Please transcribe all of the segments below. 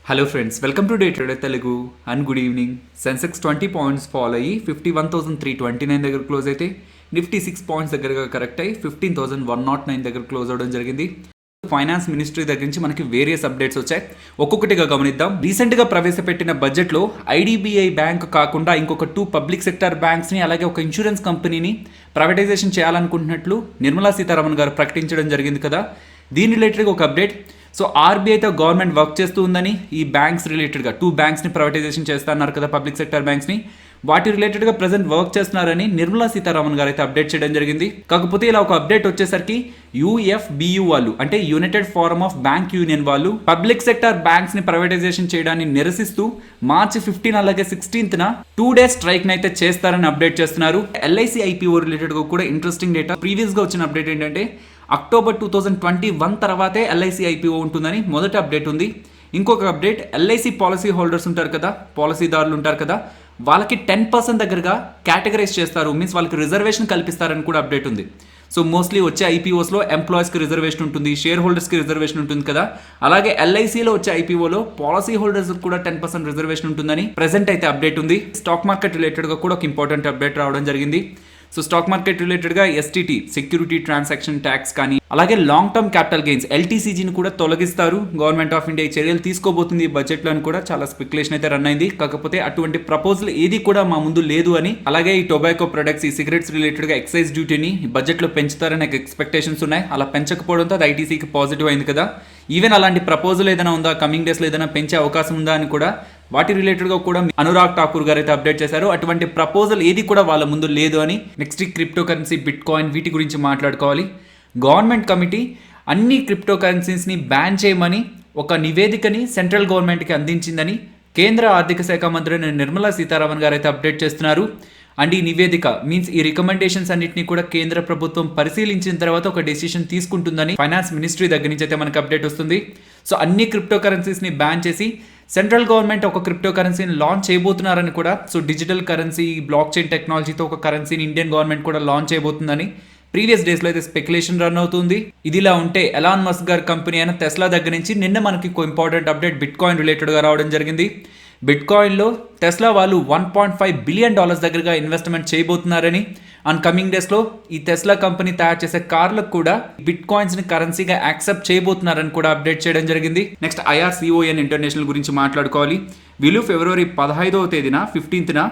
Hello friends, welcome to day trader Telugu and good evening. Sensex 20 points fall అయ్యి 51,329 దగ్గర close అయితే, Nifty 6 points దగ్గరగా correct అయ్యి 15,109 దగ్గర క్లోజ్ అవడం జరిగింది. ఫైనాన్స్ మినిస్ట్రీ దగ్గర నుంచి మనకి వేరియస్ అప్డేట్స్ వచ్చాయి, ఒక్కొక్కటిగా గమనిద్దాం. రీసెంట్గా ప్రవేశపెట్టిన బడ్జెట్లో ఐడిబిఐ బ్యాంక్ కాకుండా ఇంకొక 2 పబ్లిక్ సెక్టర్ బ్యాంక్స్ని అలాగే ఒక ఇన్సూరెన్స్ కంపెనీని ప్రైవేటైజేషన్ చేయాలనుకుంటున్నట్లు నిర్మలా సీతారామన్ గారు ప్రకటించడం జరిగింది కదా. దీని రిలేటెడ్గా ఒక అప్డేట్. సో ఆర్బీఐతో గవర్నమెంట్ వర్క్ చేస్తూ ఉందని, ఈ బ్యాంక్స్ రిలేటెడ్గా 2 బ్యాంక్స్ని ప్రైవేటైజేషన్ చేస్తున్నారు కదా, పబ్లిక్ సెక్టర్ బ్యాంక్స్ని, వాటి రిలేటెడ్గా ప్రజెంట్ వర్క్ చేస్తున్నారని నిర్మలా సీతారామన్ గారు అయితే అప్డేట్ చేయడం జరిగింది. కాకపోతే ఇలా ఒక అప్డేట్ వచ్చేసరికి యూఎఫ్బియు వాళ్ళు, అంటే United forum of bank union వాళ్ళు, పబ్లిక్ సెక్టర్ బ్యాంక్స్ని ప్రైవేటైజేషన్ చేయడాన్ని నిరసిస్తూ మార్చి 15 అలాగే 16న 2 days స్ట్రైక్ అయితే చేస్తారని అప్డేట్ చేస్తున్నారు. ఎల్ఐసి ఐపీఓ రిలేటెడ్గా కూడా ఇంట్రెస్టింగ్ డేటా. ప్రీవియస్గా వచ్చిన అప్డేట్ ఏంటంటే అక్టోబర్ 2021 తర్వాతే ఎల్ఐసి ఐపీఓ ఉంటుందని మొదటి అప్డేట్ ఉంది. ఇంకొక అప్డేట్, ఎల్ఐసి పాలసీ హోల్డర్స్ ఉంటారు కదా, పాలసీదారులు ఉంటారు కదా, వాళ్ళకి 10% దగ్గరగా కేటగరైజ్ చేస్తారు, మీన్స్ వాళ్ళకి రిజర్వేషన్ కల్పిస్తారని కూడా అప్డేట్ ఉంది. సో మోస్ట్లీ వచ్చే ఐపీఓస్లో ఎంప్లాయీస్కి రిజర్వేషన్ ఉంటుంది, షేర్ హోల్డర్స్కి రిజర్వేషన్ ఉంటుంది కదా, అలాగే ఎల్ఐసిలో వచ్చే ఐపీఓలో పాలసీ హోల్డర్స్ కూడా 10% రిజర్వేషన్ ఉంటుందని ప్రెసెంట్ అయితే అప్డేట్ ఉంది. స్టాక్ మార్కెట్ రిలేటెడ్గా కూడా ఒక ఇంపార్టెంట్ అప్డేట్ రావడం జరిగింది. సో స్టాక్ మార్కెట్ రిలేటెడ్గా ఎస్టీటీ, సెక్యూరిటీ ట్రాన్సాక్షన్ ట్యాక్స్ కానీ, అలాగే లాంగ్ టర్మ్ క్యాపిటల్ గెయిన్స్ ఎల్టీసీజీని కూడా తొలగిస్తారు గవర్నమెంట్ ఆఫ్ ఇండియా చర్యలు తీసుకోబోతుంది ఈ బడ్జెట్లో అని కూడా చాలా స్పెక్యులేషన్ అయితే రన్ అయింది. కాకపోతే అటువంటి ప్రపోజల్ ఏది కూడా మా ముందు లేదు అని, అలాగే ఈ టొబాకో ప్రొడక్ట్స్, ఈ సిగరెట్స్ రిలేటెడ్గా ఎక్సైజ్ డ్యూటీని బడ్జెట్లో పెంచుతారని ఎక్స్పెక్టేషన్స్ ఉన్నాయి. అలా పెంచకపోవడంతో అది ఐటీసీకి పాజిటివ్ అయింది కదా. ఈవెన్ అలాంటి ప్రపోజల్ ఏదైనా ఉందా, కమింగ్ డేస్లో ఏదైనా పెంచే అవకాశం ఉందా అని కూడా వాటి రిలేటెడ్గా కూడా అనురాగ్ ఠాకూర్ గారు అయితే అప్డేట్ చేశారు. అటువంటి ప్రపోజల్ ఏది కూడా వాళ్ళ ముందు లేదు అని. Next crypto currency, bit coin, వీటి గురించి మాట్లాడుకోవాలి. గవర్నమెంట్ కమిటీ అన్ని క్రిప్టో కరెన్సీస్ని బ్యాన్ చేయమని ఒక నివేదికని సెంట్రల్ గవర్నమెంట్కి అందించిందని కేంద్ర ఆర్థిక శాఖ మంత్రి నిర్మలా సీతారామన్ గారు అయితే అప్డేట్ చేస్తున్నారు. అండ్ ఈ నివేదిక మీన్స్ ఈ రికమెండేషన్స్ అన్నింటినీ కూడా కేంద్ర ప్రభుత్వం పరిశీలించిన తర్వాత ఒక డెసిషన్ తీసుకుంటుందని ఫైనాన్స్ మినిస్ట్రీ దగ్గర నుంచి అయితే మనకు అప్డేట్ వస్తుంది. సో అన్ని క్రిప్టో కరెన్సీస్ని బ్యాన్ చేసి సెంట్రల్ గవర్నమెంట్ ఒక క్రిప్టో కరెన్సీని లాంచ్ చేయబోతున్నారని కూడా, so digital currency, block chain టెక్నాలజీతో ఒక కరెన్సీని ఇండియన్ గవర్నమెంట్ కూడా లాంచ్ చేయబోతుందని ప్రీవియస్ డేస్లో అయితే స్పెక్యులేషన్ రన్ అవుతుంది. ఇదిలా ఉంటే ఎలాన్ మస్క్ గారి కంపెనీ అయిన టెస్లా దగ్గర నుంచి నిన్న మనకి ఇంపార్టెంట్ అప్డేట్ బిట్ కాయిన్ రిలేటెడ్గా రావడం జరిగింది. బిట్ కాయిన్లో టెస్లా వాళ్ళు $1.5 బిలియన్ దగ్గరగా ఇన్వెస్ట్మెంట్ చేయబోతున్నారని, అండ్ కమింగ్ డేస్లో ఈ టెస్లా కంపెనీ తయారు చేసే కార్లకు కూడా బిట్ కాయిన్స్ని కరెన్సీగా యాక్సెప్ట్ చేయబోతున్నారని కూడా అప్డేట్ చేయడం జరిగింది. నెక్స్ట్ ఐఆర్సిఓఎన్ ఇంటర్నేషనల్ గురించి మాట్లాడుకోవాలి. వీళ్ళు ఫిబ్రవరి 15వ తేదీన 15న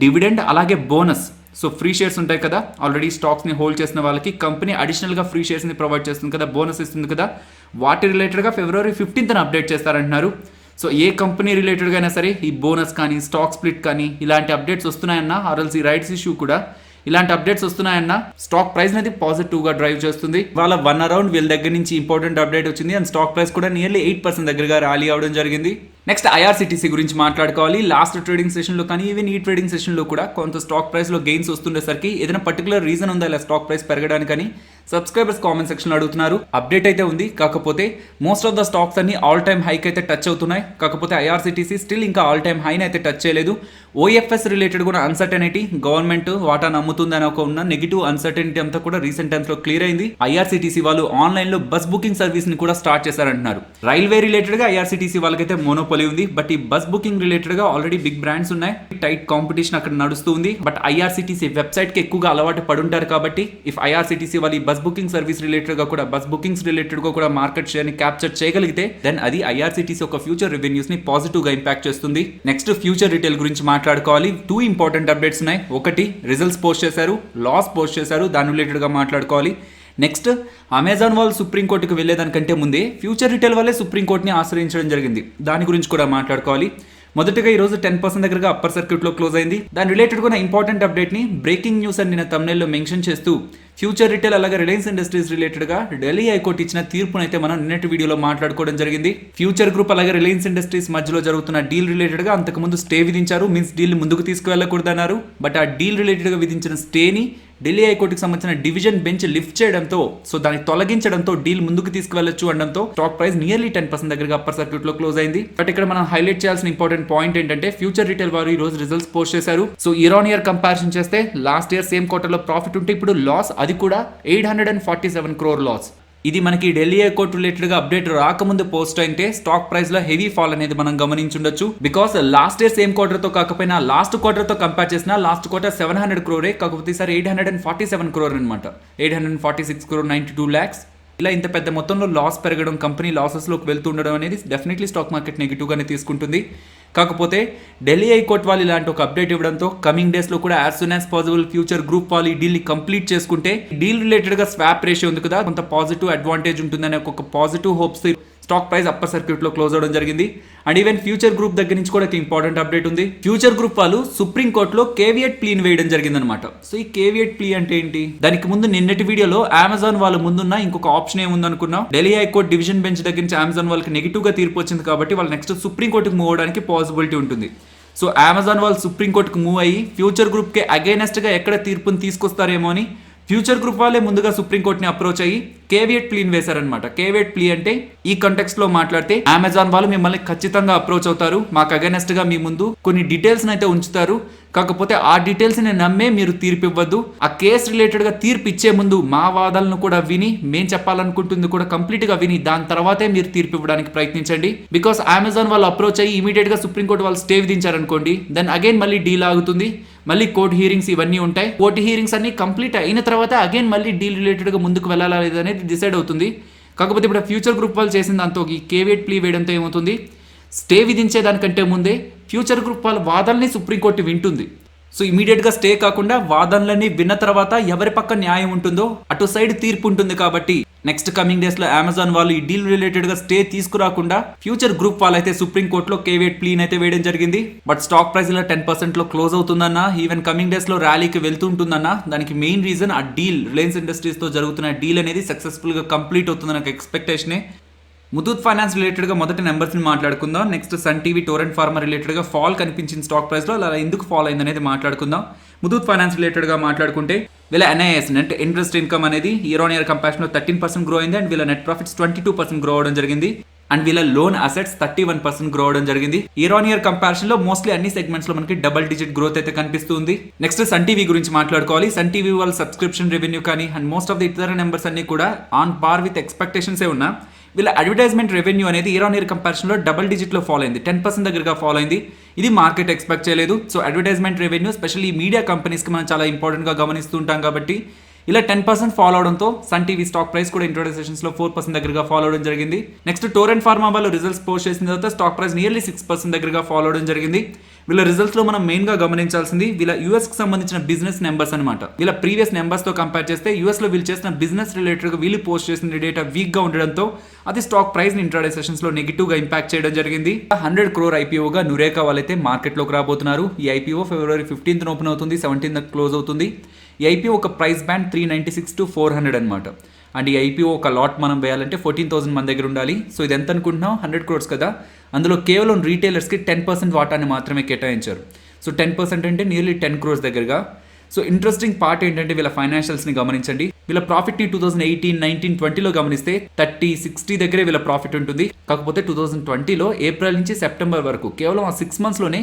డివిడెండ్ అలాగే బోనస్, సో ఫ్రీ షేర్స్ ఉంటాయి కదా, ఆల్రెడీ స్టాక్స్ని హోల్డ్ చేసిన వాళ్ళకి కంపెనీ అడిషనల్గా ఫ్రీ షేర్స్ని ప్రొవైడ్ చేస్తుంది కదా, బోనస్ ఇస్తుంది కదా, వాటి రిలేటెడ్గా ఫిబ్రవరి 15న అప్డేట్ చేస్తారంటున్నారు. సో ఏ కంపెనీ రిలేటెడ్గా అయినా సరే ఈ బోనస్ కానీ, స్టాక్ స్ప్లిట్ కానీ ఇలాంటి అప్డేట్స్ వస్తున్నాయన్నా, ఆర్ఎల్సీ రైట్స్ ఇష్యూ కూడా ఇలాంటి అప్డేట్స్ వస్తున్నాయన్నా స్టాక్ ప్రైస్ అనేది పాజిటివ్గా డ్రైవ్ చేస్తుంది. వాళ్ళ 1 అరౌండ్ వీళ్ళ దగ్గర నుంచి ఇంపార్టెంట్ అప్డేట్ వచ్చింది, అండ్ స్టాక్ ప్రైస్ కూడా నియర్లీ 8% దగ్గరగా ర్యాలీ అవడం జరిగింది. నెక్స్ట్ ఐఆర్సిటీసీ గురించి మాట్లాడుకోవాలి. లాస్ట్ ట్రేడింగ్ సెషన్లో కానీ, ఈవెన్ ఈ ట్రేడింగ్ సెషన్లో కూడా కొంత స్టాక్ ప్రైస్లో గెయిన్స్ వస్తుండేసరికి ఏదైనా పర్టికులర్ రీజన్ ఉందా ఇలా స్టాక్ ప్రైస్ పెరగడానికని సబ్స్క్రైబర్స్ కామెంట్ సెక్షన్లో అడుగుతున్నారు. అప్డేట్ అయితే ఉంది, కాకపోతే మోస్ట్ ఆఫ్ ద స్టాక్స్ అన్ని ఆల్ టైమ్ హైక్ అయితే టచ్ అవుతున్నాయి. కాకపోతే ఐఆర్సిటీసీ స్టిల్ ఇంకా ఆల్ టైమ్ హైని అయితే టచ్ చేయలేదు. ఓఎఫ్ఎస్ రిలేటెడ్ కూడా అన్సర్టనిటీ, గవర్నమెంట్ వాటా నమ్ముతుందని ఒక ఉన్న నెగిటివ్ అన్సర్టనిటీ అంతా కూడా రీసెంట్ టైమ్స్లో క్లియర్ అయింది. ఐఆర్సిటీసీ వాళ్ళు ఆన్లైన్లో బస్ బుకింగ్ సర్వీస్ని కూడా స్టార్ట్ చేశారంటున్నారు. రైల్వే రిలేటెడ్గా ఐఆర్సిటీసీ వాళ్ళకైతే మోనోపోలీ ఉంది, బట్ ఈ బస్ బుకింగ్ రిలేటెడ్గా ఆల్రెడీ బిగ్ బ్రాండ్స్ ఉన్నాయి, టైట్ కాంపిటీషన్ అక్కడ నడుస్తుంది. బట్ ఐఆర్సిటీసీ వెబ్సైట్కి ఎక్కువగా అలవాటు పడుంటారు కాబట్టి ఇఫ్ ఐఆర్సిటీసీ వాళ్ళు ఈ బస్ బుకింగ్ సర్వీస్ రిలేటెడ్గా కూడా, బస్ బుకింగ్స్ రిలేటెడ్గా కూడా మార్కెట్ షేర్ని క్యాప్చర్ చేయగలిగితే దెన్ అది ఐఆర్సిటీసీ ఒక ఫ్యూచర్ రెవెన్యూస్ని పాజిటివ్గా ఇంపాక్ట్ చేస్తుంది. నెక్స్ట్ ఫ్యూచర్ రిటైల్ గురించి మాట్లాడుకోవాలి. 2 ఇంపార్టెంట్ అప్డేట్స్ ఉన్నాయి. ఒకటి రిజల్ట్స్ పోస్ట్ చేశారు, లాస్ పోస్ట్ చేశారు, దాని రిలేటెడ్గా మాట్లాడుకోవాలి. నెక్స్ట్ అమెజాన్ వాళ్ళు సుప్రీంకోర్టుకు వెళ్ళేదానికంటే ముందే ఫ్యూచర్ రిటైల్ వాళ్ళే సుప్రీంకోర్టుని ఆశ్రయించడం జరిగింది, దాని గురించి కూడా మాట్లాడుకోవాలి. మొదటగా ఈరోజు 10% దగ్గరగా అప్పర్ సర్క్యూట్లో క్లోజ్ అయింది. దాని రిలేటెడ్ కూడా ఇంపార్టెంట్ అప్డేట్ని బ్రేకింగ్ న్యూస్ అని నేను thumbnail లో మెన్షన్ చేస్తూ ఫ్యూచర్ రిటైల్ అలాగే రిలయన్స్ ఇండస్ట్రీస్ రిలేటెడ్గా ఢిల్లీ హైకోర్టు ఇచ్చిన తీర్పును అయితే మనం నిన్నటి వీడియోలో మాట్లాడుకోవడం జరిగింది. ఫ్యూచర్ గ్రూప్ అలాగే రిలయన్స్ ఇండస్ట్రీస్ మధ్యలో జరుగుతున్న డీల్ రిలేటెడ్గా అంతకుముందు స్టే విధించారు, మీన్స్ డీల్ ముందుకు తీసుకువెళ్ళకూడదన్నారు. బట్ ఆ డీల్ రిలేటెడ్గా విధించిన స్టేని ఢిల్లీ హైకోర్టుకి సంబంధించిన డివిజన్ బెంచ్ లిఫ్ట్ చేయడంతో, సో దాన్ని తొలగించడంతో డీల్ ముందుకు తీసుకువెళ్ళొచ్చు అనడంతో స్టాక్ ప్రైస్ నియర్లీ 10% దగ్గరగా అప్పర్ సర్క్యూట్ లో క్లోజ్ అయింది. బట్ ఇక్కడ మనం హైలైట్ చేయాల్సిన ఇంపార్టెంట్ పాయింట్ ఏంటంటే ఫ్యూచర్ రిటైల్ వారు ఈ రోజు రిజల్ట్స్ పోస్ట్ చేశారు. So year on year comparison చేస్తే లాస్ట్ ఇయర్ సేమ్ క్వార్టర్ లో ప్రాఫిట్ ఉంటే ఇప్పుడు లాస్, అది కూడా 847 crore లాస్. ఇది మనకి ఢిల్లీ హైకోర్టు రిలేటెడ్ గా అప్డేట్ రాకముందు పోస్ట్ అయితే స్టాక్ ప్రైస్ లో హెవీ ఫాల్ అనేది మనం గమనించుండొచ్చు. Because last year same quarter తో కాకపోయినా లాస్ట్ క్వార్టర్ తో కంపేర్ చేసిన లాస్ట్ క్వార్టర్ 700 crore, కాకపోతే ఈసారి 847 crore అనమాట. 846 crore 92 lakhs. ఇలా ఇంత పెద్ద మొత్తంలో లాస్ పెరగడం, కంపెనీ లాసెస్లోకి వెళ్తుండడం అనేది డెఫినెట్లీ స్టాక్ మార్కెట్ నెగిటివ్గానే తీసుకుంటుంది. కాకపోతే ఢిల్లీ హైకోర్టు వాళ్ళు ఇలాంటి ఒక అప్డేట్ ఇవ్వడంతో కమింగ్ డేస్లో కూడా as soon as possible future group వాళ్ళు ఈ డీల్ని కంప్లీట్ చేసుకుంటే డీల్ రిలేటెడ్గా స్వాప్ రేషియో ఉంది కదా, కొంత పాజిటివ్ అడ్వాంటేజ్ ఉంటుందనే ఒక positive hopes stock price upper సర్క్యూట్లో క్లోజ్ అవడం జరిగింది. అండ్ ఈవెన్ ఫ్యూచర్ గ్రూప్ దగ్గర నుంచి కూడా ఒక ఇంపార్టెంట్ అప్డేట్ ఉంది. ఫ్యూచర్ గ్రూప్ వాళ్ళు సుప్రీం కోర్టులో కేవియట్ ప్లీని వేయడం జరిగిందనమాట. సో ఈ కేవియట్ ప్లీ అంటే ఏంటి? దానికి ముందు నిన్నటి వీడియోలో అమెజాన్ వాళ్ళ ముందున్న ఇంకొక ఆప్షన్ ఏముంది అనుకున్నాం, ఢిల్లీ హైకోర్టు డివిజన్ బెంచ్ దగ్గర నుంచి అమెజాన్ వాళ్ళకి నెగిటివ్ గా తీర్పు వచ్చింది కాబట్టి వాళ్ళు నెక్స్ట్ సుప్రీం కోర్టుకు మూవ్ అవడానికి పాసిబిలిటీ ఉంటుంది. సో అమెజాన్ వాళ్ళు సుప్రీం కోర్టుకు మూవ్ అయ్యి ఫ్యూచర్ గ్రూప్ కి అగైనెస్ట్ గా ఎక్కడ తీర్పుని తీసుకొస్తారేమో అని ఫ్యూచర్ గ్రూప్ వాళ్ళే ముందుగా సుప్రీంకోర్టుని అప్రోచ్ అయ్యి కేవియట్ ప్లీని వేశారనమాట. కేవియట్ ప్లీ అంటే ఈ కంటెక్స్ట్ లో మాట్లాడితే అమెజాన్ వాళ్ళు మిమ్మల్ని ఖచ్చితంగా అప్రోచ్ అవుతారు, మాకు అగైనెస్ట్ గా మీ ముందు కొన్ని డీటెయిల్స్ అయితే ఉంచుతారు, కాకపోతే ఆ డీటెయిల్స్ ని నమ్మే మీరు తీర్పు ఇవ్వద్దు, ఆ కేసు రిలేటెడ్ గా తీర్పు ఇచ్చే ముందు మా వాదాలను కూడా విని మేం చెప్పాలనుకుంటుంది కూడా కంప్లీట్ గా విని దాని తర్వాతే మీరు తీర్పు ఇవ్వడానికి ప్రయత్నించండి. బికాస్ అమెజాన్ వాళ్ళు అప్రోచ్ అయ్యి ఇమీడియట్ గా సుప్రీంకోర్టు వాళ్ళు స్టే విధించారనుకోండి, దెన్ అగైన్ మళ్ళీ డీల్ ఆగుతుంది, మళ్ళీ కోర్టు హీరింగ్స్ ఇవన్నీ ఉంటాయి. కోర్టు హీరింగ్స్ అన్ని కంప్లీట్ అయిన తర్వాత అగైన్ మళ్ళీ డీల్ రిలేటెడ్ గా ముందుకు వెళ్ళాలా లేదనేది డిసైడ్ అవుతుంది. కాకపోతే ఇప్పుడు ఫ్యూచర్ గ్రూప్ వాళ్ళు చేసిన దాంతో ఈ కేవియట్ ప్లీ వేయడంతో ఏమవుతుంది, స్టే విధించే దానికంటే ముందే ఫ్యూచర్ గ్రూప్ వాళ్ళ వాదనని సుప్రీంకోర్టు వింటుంది. సో ఇమీడియట్ గా స్టే కాకుండా వాదనలన్నీ విన్న తర్వాత ఎవరి పక్క న్యాయం ఉంటుందో అటు సైడ్ తీర్పు ఉంటుంది. కాబట్టి నెక్స్ట్ కమింగ్ డేస్ లో అమెజాన్ వాళ్ళు ఈ డీల్ రిలేటెడ్ గా స్టే తీసుకురాకుండా ఫ్యూచర్ గ్రూప్ వాళ్ళైతే సుప్రీం కోర్టులో కేవియట్ ప్లీన్ అయితే వేయడం జరిగింది. బట్ స్టాక్ ప్రైస్ ఇలా 10% లో క్లోజ్ అవుతుందన్నా, ఈవెన్ కమింగ్ డేస్ లో ర్యాలీకి వెళ్తుంటుందన్నా, దానికి మెయిన్ రీజన్ ఆ డీల్ రిలయన్స్ ఇండస్ట్రీస్ తో జరుగుతున్న డీల్ అనేది సక్సెస్ఫుల్ గా కంప్లీట్ అవుతుందన్న నాకు ఎక్స్పెక్టేషనే. ముతూట్ ఫైనాన్స్ రిలేటెడ్ గా మొదటి నెంబర్స్ ని మాట్లాడుకుందాం. Next Sun TV, Torrent Pharma related గా ఫాల్ కనిపించింది స్టాక్ ప్రైస్ లో, అలా ఎందుకు ఫాల్ అయింది అనేది మాట్లాడుకుందాం. ముతూట్ ఫైనాన్స్ రిలేటెడ్ గా మాట్లాడుకుంటే వీళ్ళ NIS నెట్ ఇంట్రెస్ట్ ఇన్కమ్ అనేది ఇయర్ ఆన్ ఇయర్ కంపారిజన్ లో 13% గ్రో అయింది. అండ్ వీళ్ళ నెట్ ప్రాఫిట్స్ 22% గ్రో అవడం జరిగింది. అండ్ వీళ్ళ లోన్ అసెట్స్ 31% గ్రో అవడం జరిగింది. ఇయర్ ఆన్ ఇయర్ కంపారిజన్ లో మోస్ట్లీ అన్ని సెగ్మెంట్స్ లో మనకి డబుల్ డిజిట్ గ్రోత్ అయితే కనిపిస్తుంది. నెక్స్ట్ సన్ టీవీ గురించి మాట్లాడుకోవాలి. సన్ టీవీ వాళ్ళ సబ్స్క్రిప్షన్ రెవెన్యూ కానీ అండ్ మోస్ట్ ఆఫ్ ది ఇతర నెంబర్స్ అన్ని కూడా ఆన్ పార్ విత్ ఎక్స్పెక్టేషన్స్ ఉన్నా, వీళ్ళ అడ్వర్టైజ్మెంట్ రెవెన్యూ అనేది ఇయర్ ఆన్ ఇయర్ కంపారిజన్లో డబుల్ డిజిట్లో ఫాలో అయింది, 10% దగ్గరగా ఫాలో అయింది. ఇది మార్కెట్ ఎక్స్పెక్ట్ చేయలేదు. So advertisement revenue specially media కంపెనీస్కి మనం చాలా ఇంపార్టెంట్గా గమనిస్తుంటాం కాబట్టి ఇలా 10% ఫాలో అవడంతో సన్ టీవీ స్టాక్ ప్రైస్ కూడా ఇంట్రోడక్షన్స్ లో 4% దగ్గరగా ఫాలో అవడం జరిగింది. నెక్స్ట్ టోరెంట్ ఫార్మా వాళ్ళు రిజల్ట్స్ పోస్ట్ చేసిన తర్వాత స్టాక్ ప్రైస్ నియర్లీ 6% దగ్గరగా ఫాలో అవడం జరిగింది. వీళ్ళ రిజల్ట్స్ లో మనం మెయిన్ గా గమనించాల్సింది వీళ్ళ యూఎస్ కి సంబంధించిన బిజినెస్ నెంబర్స్ అనమాట. వీళ్ళ ప్రీవియస్ నెంబర్స్ తో కంపేర్ చేస్తే యూఎస్ లో వీళ్ళు చేసిన బిజినెస్ రిలేటెడ్ గా వీళ్ళు పోస్ట్ చేసిన డేటా వీక్ గా ఉండడంతో అది స్టాక్ ప్రైస్ ని ఇంట్రాడే సెషన్స్ లో నెగిటివ్ గా ఇంపాక్ట్ చేయడం జరిగింది. 100 crore ఐపీఓగా నురేకా వాళ్ళైతే మార్కెట్ లోకి రాబోతున్నారు. ఈ ఐపీఓ ఫిబ్రవరి 15th ఓపెన్ అవుతుంది, 17th క్లోజ్ అవుతుంది. ఈ ఐపీఓ ఒక ప్రైస్ బ్యాండ్ 396 to 400 అనమాట. అండ్ ఈ ఐపీఓ ఒక లాట్ మనం వేయాలంటే 14,000 మన దగ్గర ఉండాలి. సో ఇది ఎంత అనుకుంటున్నాం, 100 crores కదా, అందులో కేవలం రీటైలర్స్కి 10% వాటాన్ని మాత్రమే కేటాయించారు. సో 10% అంటే నియర్లీ 10 crores దగ్గరగా. సో ఇంట్రెస్టింగ్ పార్ట్ ఏంటంటే వీళ్ళ ఫైనాన్షియల్స్ని గమనించండి. వీళ్ళ ప్రాఫిట్ని 2018, 19, 20లో గమనిస్తే 30, 60 దగ్గరే వీళ్ళ ప్రాఫిట్ ఉంటుంది. కాకపోతే 2020లో ఏప్రిల్ నుంచి సెప్టెంబర్ వరకు కేవలం ఆ 6 monthsలోనే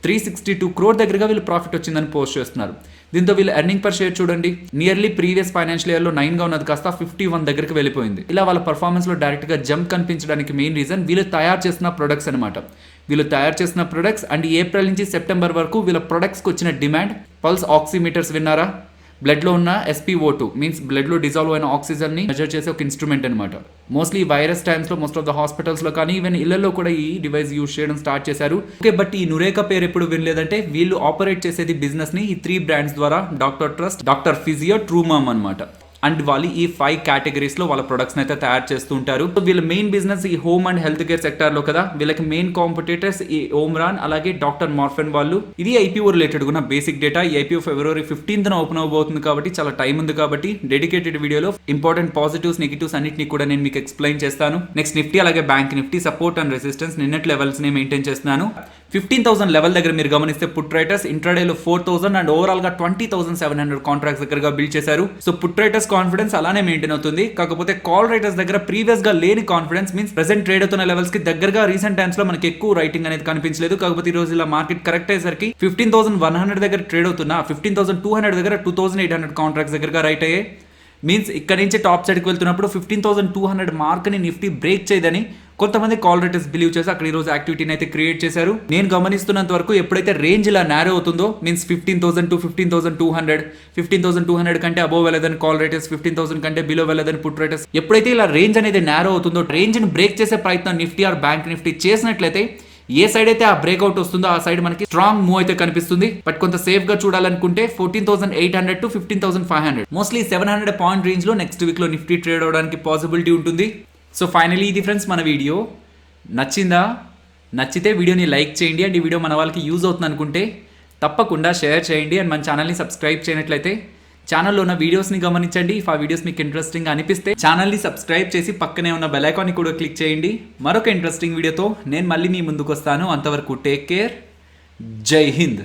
362 crore దగ్గరగా వీళ్ళు ప్రాఫిట్ వచ్చిందని పోస్ట్ చేస్తున్నారు. దీంతో వీళ్ళ ఎర్నింగ్ పర్ షేర్ చూడండి, నియర్లీ ప్రీవియస్ ఫైనాన్షియల్ ఇయర్లో 9గా ఉన్నది కాస్త 51 దగ్గరికి వెళ్ళిపోయింది. ఇలా వాళ్ళ పర్ఫార్మెన్స్లో డైరెక్ట్గా జంప్ కనిపించడానికి మెయిన్ రీజన్ వీళ్ళు తయారు చేసిన ప్రొడక్ట్స్ అనమాట. వీళ్ళు తయారు చేసిన ప్రొడక్ట్స్ అండ్ ఏప్రిల్ నుంచి సెప్టెంబర్ వరకు వీళ్ళ ప్రొడక్ట్స్కి వచ్చిన డిమాండ్. పల్స్ ఆక్సిమీటర్స్ విన్నారా? బ్లడ్లో ఉన్న SpO2 మీన్స్ బ్లడ్లో డిజాల్వ్ అయిన ఆక్సిజన్ని మెజర్ చేసే ఒక ఇన్స్ట్రుమెంట్ అనమాట. మోస్ట్లీ వైరస్ టైమ్స్లో మోస్ట్ ఆఫ్ ద హాస్పిటల్స్లో కానీ ఈవెన్ ఇళ్లలో కూడా ఈ డివైస్ యూజ్ చేయడం స్టార్ట్ చేశారు. ఓకే, బట్ ఈ నురేకా పేరు ఎప్పుడు వినలేదంటే వీళ్ళు ఆపరేట్ చేసేది బిజినెస్ని ఈ 3 brands ద్వారా: డాక్టర్ ట్రస్ట్, డాక్టర్ ఫిజియో, ట్రూమామ్ అనమాట. అండ్ వాళ్ళు ఈ 5 categories లో వాళ్ళ ప్రొడక్ట్స్ అయితే తయారు చేస్తూ ఉంటారు. వీళ్ళ మెయిన్ బిజినెస్ ఈ home and health care sector లో కదా. వీళ్ళకి మెయిన్ కాంపిటేటర్స్ ఈ ఓమ్రాన్ అలాగే డాక్టర్ మార్ఫెన్ వాళ్ళు. ఇది ఐపీఓ రిలేటెడ్ ఉన్న బేసిక్ డేటా. ఈ ఐపీఓ ఫిబ్రవరి 15th ఓపెన్ అవబోతుంది కాబట్టి చాలా టైం ఉంది కాబట్టి డెడికేటెడ్ వీడియోలో ఇంపార్టెంట్ పాజిటివ్స్, నెగిటివ్స్ అన్నిటిని కూడా నేను మీకు ఎక్స్ప్లెయిన్ చేస్తాను. నెక్స్ట్ నిఫ్టీ అలాగే bank Nifty support and resistance నిన్నటి లెవెల్స్ ని మెయింటైన్ చేస్తున్నాను. 15,000 లెవెల్ దగ్గర మీరు గమనిస్తే పుట్ రైటర్స్ ఇంట్రాడేలో 4,000 అండ్ ఓవరాల్ గా 20,700 కాంట్రాక్ట్స్ దగ్గరగా బిల్డ్ చేశారు. సో పుట్ రైటర్స్ కాన్ఫిడెన్స్ అలానే మెయింటైన్ అవుతుంది. కాకపోతే కాల్ రైటర్స్ దగ్గర ప్రీవియస్ గా లేని కాన్ఫిడెన్స్ మీన్స్ ప్రెసెంట్ ట్రేడ్ అవుతున్న లెవెల్స్ కి దగ్గరగా రీసెంట్ టైమ్స్ లో మనకి ఎక్కువ రైటింగ్ అనేది కనిపించలేదు. కాకపోతే ఈ రోజు ఇలా మార్కెట్ కరెక్ట్ అయ్యేసరికి 15,100 దగ్గర ట్రేడ్ అవుతున్నా 15,200 దగ్గర 2,800 కాంట్రాక్ట్స్ దగ్గరగా రైట్ అయ్యాయి. మీన్స్ ఇక్కడ నుంచి టాప్ సైడ్కి వెళ్తున్నప్పుడు 15,200 మార్క్ని నిఫ్టీ బ్రేక్ చేయదని కొంతమంది కాల్ రేటర్స్ బిలీవ్ చేసి అక్కడ ఈరోజు యాక్టివిటీని అయితే క్రియేట్ చేశారు. నేను గమనిస్తున్నంత వరకు ఎప్పుడైతే రేంజ్ ఇలా నేరో అవుతుందో మీన్స్ 15,000 టు 15,200, 15,200 కంటే అబోవ్ వెళ్ళదని కాల్ రేటర్స్, 15,000 కంటే బిలో వెళ్ళదని పుట్ రేటర్స్, ఎప్పుడైతే ఇలా రేంజ్ అనేది నేరో అవుతుందో రేంజ్ని బ్రేక్ చేసే ప్రయత్నం నిఫ్టీ ఆర్ బ్యాంక్ నిఫ్టీ చేసినట్లయితే ఏ సైడ్ అయితే ఆ బ్రేక్అవుట్ వస్తుందో ఆ సైడ్ మనకి స్ట్రాంగ్ మూవ్ అయితే కనిపిస్తుంది. బట్ కొంత సేఫ్ గా చూడాలనుకుంటే 14,800 టు 15,500 మోస్ట్లీ 700 పాయింట్ రేంజ్ లో నెక్స్ట్ వీక్ లో నిఫ్టీ ట్రేడ్ అవడానికి పాసిబిలిటీ ఉంటుంది. సో ఫైనలీ ఇది ఫ్రెండ్స్ మన వీడియో నచ్చిందా? నచ్చితే వీడియోని లైక్ చేయండి అండ్ ఈ వీడియో మన వాళ్ళకి యూజ్ అవుతుంది అనుకుంటే తప్పకుండా షేర్ చేయండి అండ్ మన ఛానల్ని సబ్స్క్రైబ్ చేయనట్లయితే ఛానల్లో ఉన్న వీడియోస్ని గమనించండి. ఇఫ్ ఆ వీడియోస్ మీకు ఇంట్రెస్టింగ్ అనిపిస్తే ఛానల్ని సబ్స్క్రైబ్ చేసి పక్కనే ఉన్న బెల్ ఐకాన్ని కూడా క్లిక్ చేయండి. మరొక ఇంట్రెస్టింగ్ వీడియోతో నేను మళ్ళీ మీ ముందుకు వస్తాను. అంతవరకు టేక్ కేర్. జై హింద్.